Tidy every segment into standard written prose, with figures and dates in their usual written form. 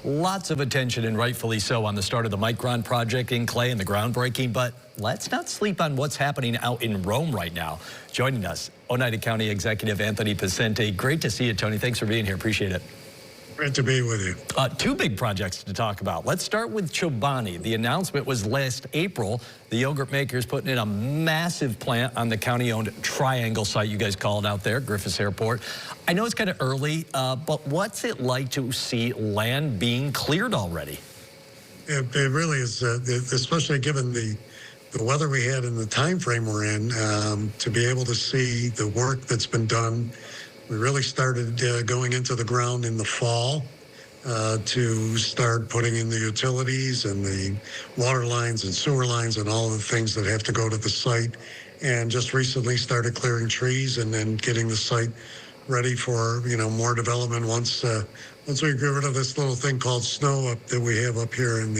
Lots of attention, and rightfully so, on the start of the Micron project in Clay and the groundbreaking, but let's not sleep on what's happening out in Rome right now. Joining us, Oneida County Executive Anthony Picente. Great to see you, Tony. Thanks for being here. Appreciate it. Great to be with you. Two big projects to talk about. Let's start with Chobani. The announcement was last April. The yogurt maker's putting in a massive plant on the county-owned Triangle site you guys called out there, Griffiss Airport. I know it's kind of early, but what's it like to see land being cleared already? It really is, especially given the weather we had and the time frame we're in, to be able to see the work that's been done. We really started going into the ground in the fall to start putting in the utilities and the water lines and sewer lines and all of the things that have to go to the site. And just recently started clearing trees and then getting the site ready for, more development once we get rid of this little thing called snow that we have up here in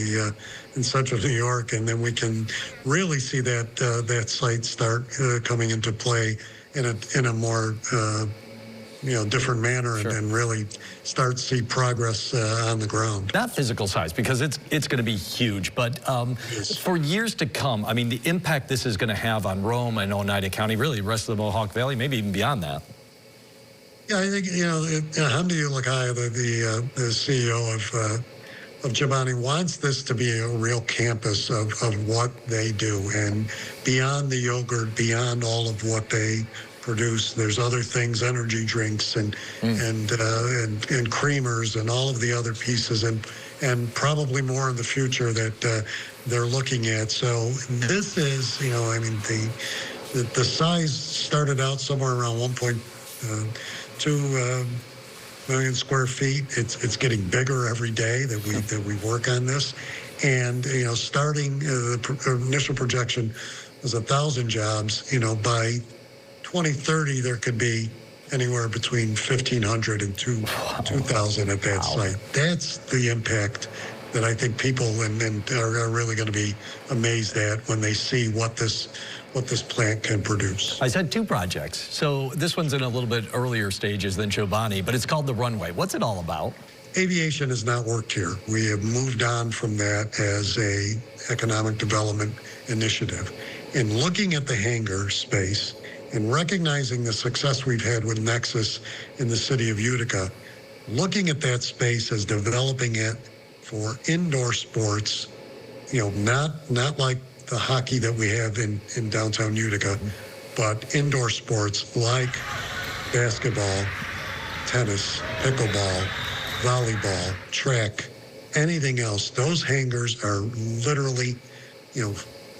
central New York, and then we can really see that site start coming into play in a more different manner. Sure. And really start to see progress on the ground. Not physical size, because it's going to be huge, but for years to come, I mean, the impact this is going to have on Rome and Oneida County, really the rest of the Mohawk Valley, maybe even beyond that. Yeah, I think, Hamdi Ulakai, the CEO of Chobani, wants this to be a real campus of what they do. And beyond the yogurt, beyond all of what they produce, there's other things, energy drinks and creamers and all of the other pieces, and probably more in the future that they're looking at. So this is, the size started out somewhere around 1.2 million square feet. It's getting bigger every day that we work on this, and starting the initial projection was 1,000 jobs. By 2030, there could be anywhere between 1,500 and 2,000 at that site. That's the impact that I think people are really going to be amazed at when they see what this plant can produce. I said two projects. So this one's in a little bit earlier stages than Chobani, but it's called the Runway. What's it all about? Aviation has not worked here. We have moved on from that as a economic development initiative. In looking at the hangar space and recognizing the success we've had with Nexus in the city of Utica, looking at that space as developing it for indoor sports, not like the hockey that we have in downtown Utica, but indoor sports like basketball, tennis, pickleball, volleyball, track, anything else. Those hangars are literally,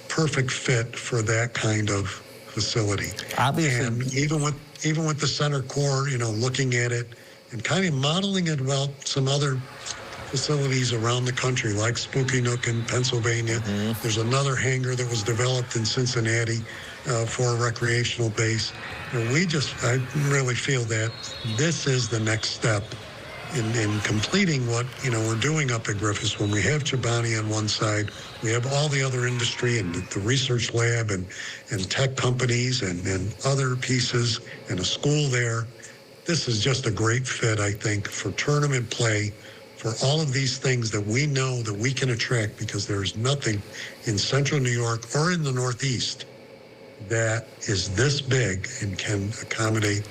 perfect fit for that kind of facility. Obviously. And even with the center core, looking at it and kind of modeling it about some other facilities around the country, like Spooky Nook in Pennsylvania. There's another hangar that was developed in Cincinnati for a recreational base. And I really feel that this is the next step in completing what we're doing up at Griffiss. When we have Chobani on one side, we have all the other industry and the research lab and tech companies and other pieces and a school there. This is just a great fit, I think, for tournament play, for all of these things that we know that we can attract, because there's nothing in central New York or in the Northeast that is this big and can accommodate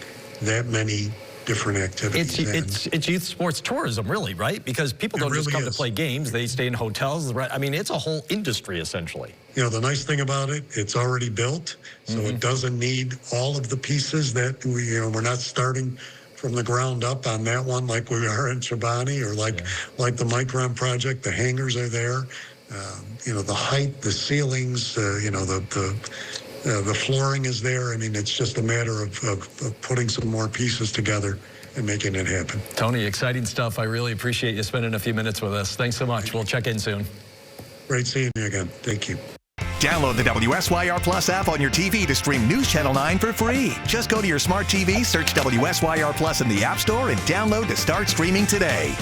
that many different activities. It's youth sports tourism, really, right? Because people don't just come to play games. They stay in hotels. I mean, it's a whole industry, essentially. The nice thing about it, it's already built, so it doesn't need all of the pieces that we're not starting from the ground up on that one like we are in Chobani or like the Micron project. The hangars are there. The height, the ceilings, the flooring is there. I mean, it's just a matter of putting some more pieces together and making it happen. Tony, exciting stuff. I really appreciate you spending a few minutes with us. Thanks so much. We'll check in soon. Great seeing you again. Thank you. Download the WSYR Plus app on your TV to stream News Channel 9 for free. Just go to your smart TV, search WSYR Plus in the App Store, and download to start streaming today.